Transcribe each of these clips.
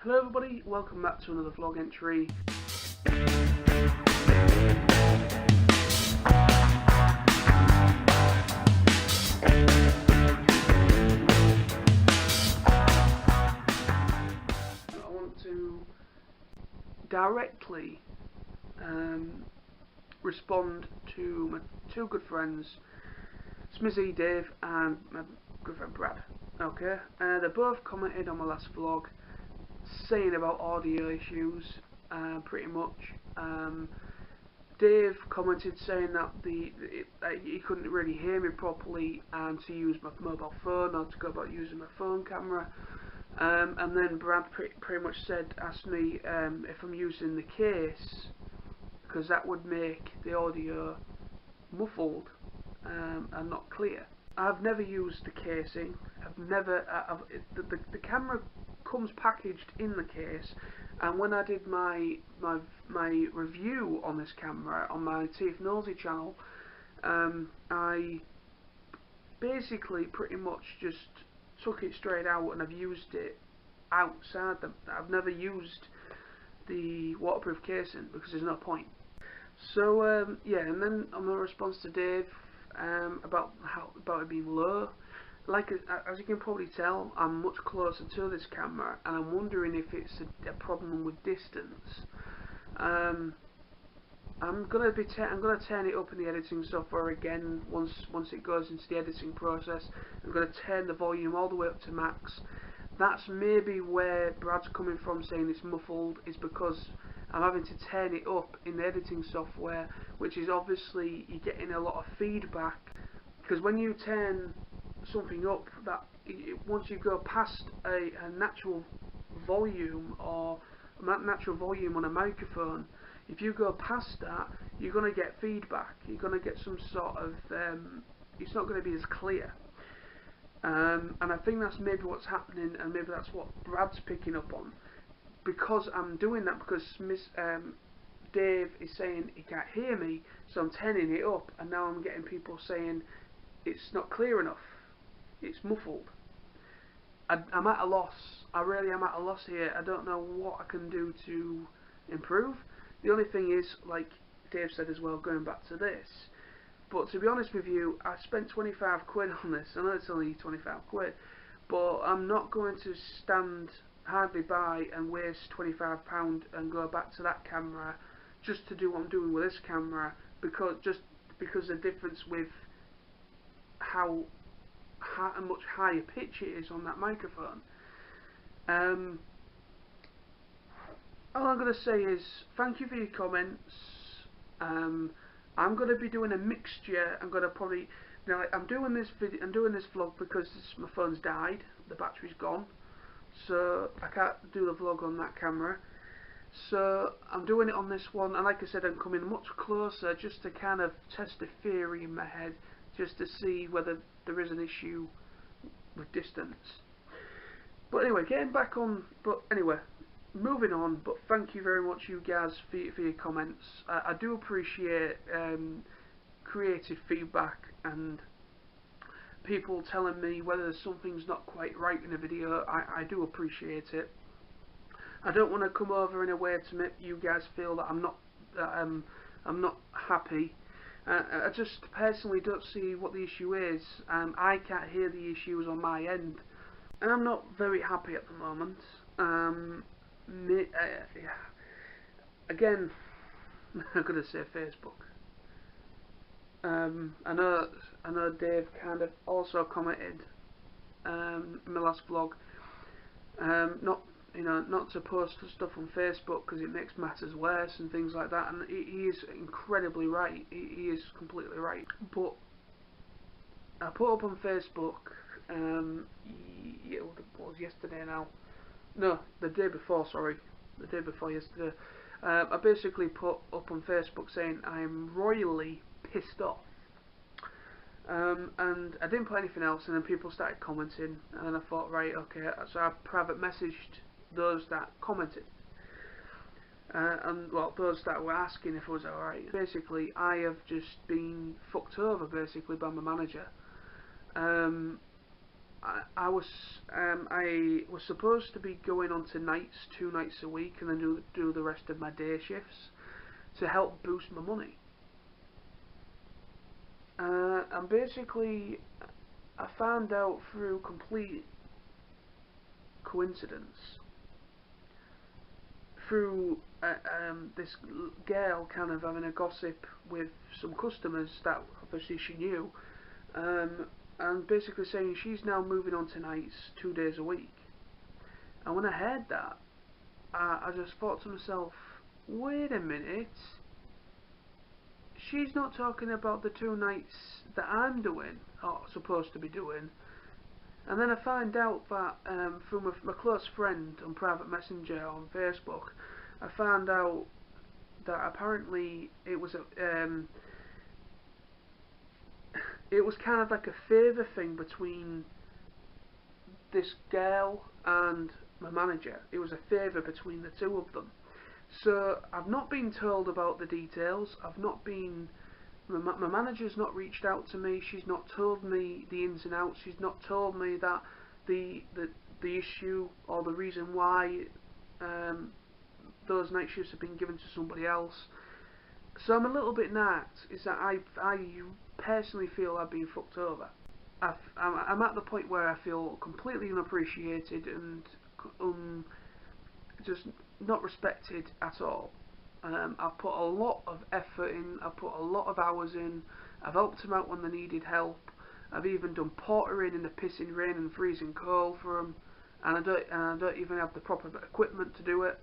Hello everybody, welcome back to another vlog entry. I want to directly respond to my two good friends, Smizzy Dave and my good friend Brad. Okay, they both commented on my last vlog saying about audio issues, pretty much. Dave commented saying that he couldn't really hear me properly and to use my mobile phone or to go about using my phone camera. And then Brad pretty much asked me if I'm using the case, because that would make the audio muffled and not clear. I've never used the casing. The camera comes packaged in the case, and when I did my review on this camera on my Teeth Nosy channel, I basically pretty much just took it straight out and I've used it outside I've never used the waterproof casing because there's no point. So yeah, and then on the response to Dave about it being low, like as you can probably tell, I'm much closer to this camera, and I'm wondering if it's a problem with distance. I'm gonna turn it up in the editing software again once it goes into the editing process. I'm gonna turn the volume all the way up to max. That's maybe where Brad's coming from saying it's muffled, is because I'm having to turn it up in the editing software, which is obviously you're getting a lot of feedback, because when you turn something up, once you go past a natural volume or natural volume on a microphone, if you go past that, you're going to get feedback. You're going to get some sort of it's not going to be as clear. And I think that's maybe what's happening, and maybe that's what Brad's picking up on, because I'm doing that because Dave is saying he can't hear me, so I'm turning it up, and now I'm getting people saying it's not clear enough, it's muffled. I'm at a loss. I really am at a loss here. I don't know what I can do to improve. The only thing is, like Dave said as well, going back to this, but to be honest with you, I spent 25 quid on this. I know it's only 25 quid, but I'm not going to stand hardly by and waste £25 and go back to that camera just to do what I'm doing with this camera, because the difference with how much higher pitch it is on that microphone. All I'm going to say is thank you for your comments. I'm going to be doing a mixture. I'm going to probably I'm doing this vlog because my phone's died, the battery's gone, so I can't do the vlog on that camera. So I'm doing it on this one, and like I said, I'm coming much closer just to kind of test the theory in my head, just to see whether there is an issue with distance. But anyway, moving on. But thank you very much, you guys, for your comments. I do appreciate creative feedback and people telling me whether something's not quite right in a video. I do appreciate it. I don't want to come over in a way to make you guys feel that I'm not happy. I just personally don't see what the issue is. I can't hear the issues on my end, and I'm not very happy at the moment. Again, I'm gonna say Facebook. I know Dave kind of also commented in my last vlog, not to post stuff on Facebook because it makes matters worse and things like that, and he is incredibly right. He is completely right. But I put up on Facebook, what was yesterday now? No, the day before, sorry. The day before yesterday. I basically put up on Facebook saying I'm royally pissed off. And I didn't put anything else, and then people started commenting, and then I thought, right, okay, so I private messaged those that commented, and well, those that were asking if it was alright. Basically, I have just been fucked over basically by my manager. I was supposed to be going on to nights 2 nights a week and then do the rest of my day shifts to help boost my money. And basically, I found out through complete coincidence, through this girl kind of having a gossip with some customers that obviously she knew, and basically saying she's now moving on to nights 2 days a week. And when I heard that, I just thought to myself, wait a minute, she's not talking about the 2 nights that I'm doing, or supposed to be doing. And then I find out that from my close friend on private messenger on Facebook, I found out that apparently it was kind of like a favour thing between this girl and my manager. It was a favour between the two of them. So I've not been told about the details. My manager's not reached out to me. She's not told me the ins and outs. She's not told me that the issue or the reason why those night shifts have been given to somebody else. So I'm a little bit nacked. Is that I personally feel I've been fucked over. I'm at the point where I feel completely unappreciated and just not respected at all. I've put a lot of effort in, I've put a lot of hours in, I've helped them out when they needed help, I've even done portering in the pissing rain and freezing cold for them, and I don't even have the proper equipment to do it,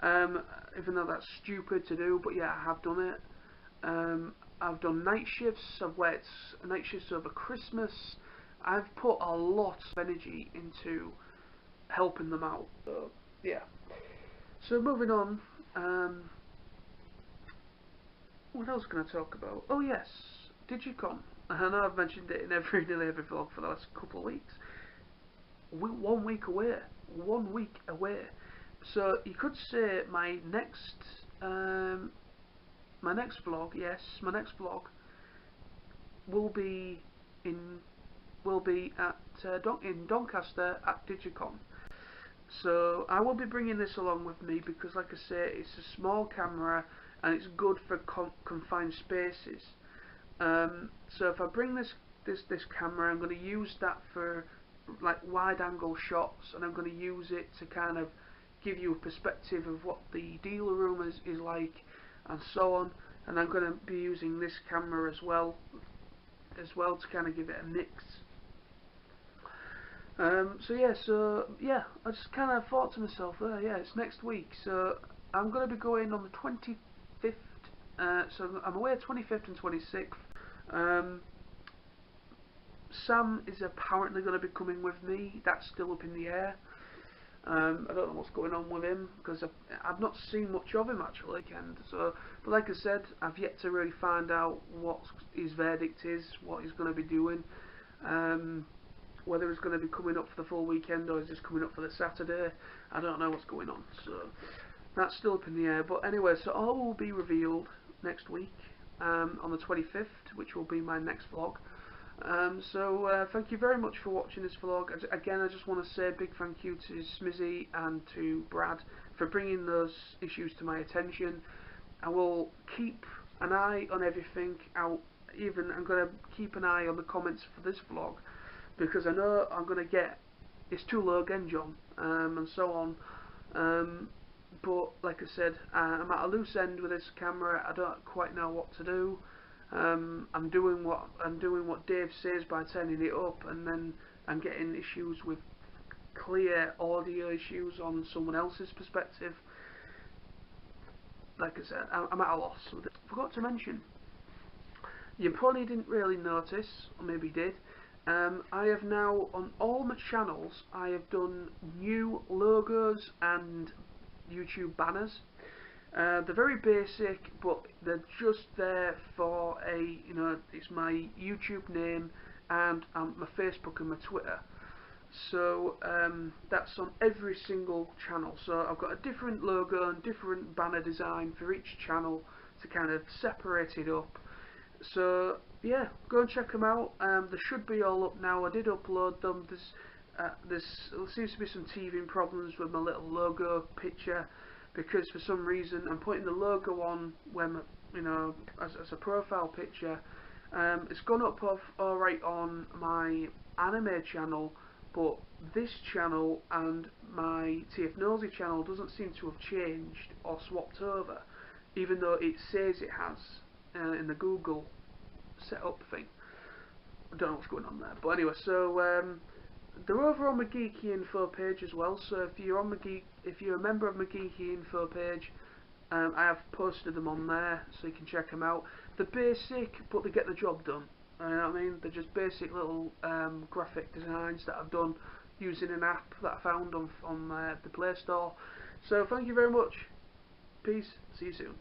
even though that's stupid to do, but yeah, I have done it. I've done night shifts, I've worked night shifts over Christmas. I've put a lot of energy into helping them out, so yeah. So moving on, what else can I talk about? Oh yes, Digi-con. I know I've mentioned it in nearly every vlog for the last couple of weeks. We're 1 week away. 1 week away. So you could say my next vlog, yes, my next vlog will be in Doncaster at Digi-con. So I will be bringing this along with me because, like I say, it's a small camera and it's good for confined spaces. So if I bring this camera, I'm going to use that for like wide angle shots, and I'm going to use it to kind of give you a perspective of what the dealer room is like, and so on. And I'm going to be using this camera as well to kind of give it a mix. So I just kind of thought to myself, yeah, it's next week, so I'm going to be going on the 25th, so I'm away 25th and 26th. Sam is apparently going to be coming with me. That's still up in the air. I don't know what's going on with him because I've not seen much of him actually. But like I said, I've yet to really find out what his verdict is, what he's going to be doing. Whether he's going to be coming up for the full weekend or is just coming up for the Saturday, I don't know what's going on. So that's still up in the air. But anyway, so all will be revealed next week on the 25th, which will be my next vlog. Thank you very much for watching this vlog. Again, I just want to say a big thank you to Smizzy and to Brad for bringing those issues to my attention. I will keep an eye on everything. I'm going to keep an eye on the comments for this vlog, because I know I'm going to get it's too low again, John, and so on. But like I said, I'm at a loose end with this camera. I don't quite know what to do. I'm doing what Dave says by turning it up, and then I'm getting issues with clear audio issues on someone else's perspective. Like I said, I'm at a loss. Forgot to mention, you probably didn't really notice, or maybe did. I have now, on all my channels, I have done new logos and YouTube banners. They're very basic, but they're just there for it's my YouTube name and my Facebook and my Twitter. So that's on every single channel. So I've got a different logo and different banner design for each channel to kind of separate it up. So yeah, go and check them out. They should be all up now. I did upload them. There seems to be some teething problems with my little logo picture, because for some reason I'm putting the logo on when, as a profile picture. It's gone up alright on my anime channel, but this channel and my TF Nosy channel doesn't seem to have changed or swapped over, even though it says it has in the Google setup thing. I don't know what's going on there, but anyway, so they're over on my Geeky Info page as well. So if you're a member of my Geeky Info page, I have posted them on there, so you can check them out. They're basic, but they get the job done. You know what I mean? They're just basic little graphic designs that I've done using an app that I found on the Play Store. So thank you very much. Peace. See you soon.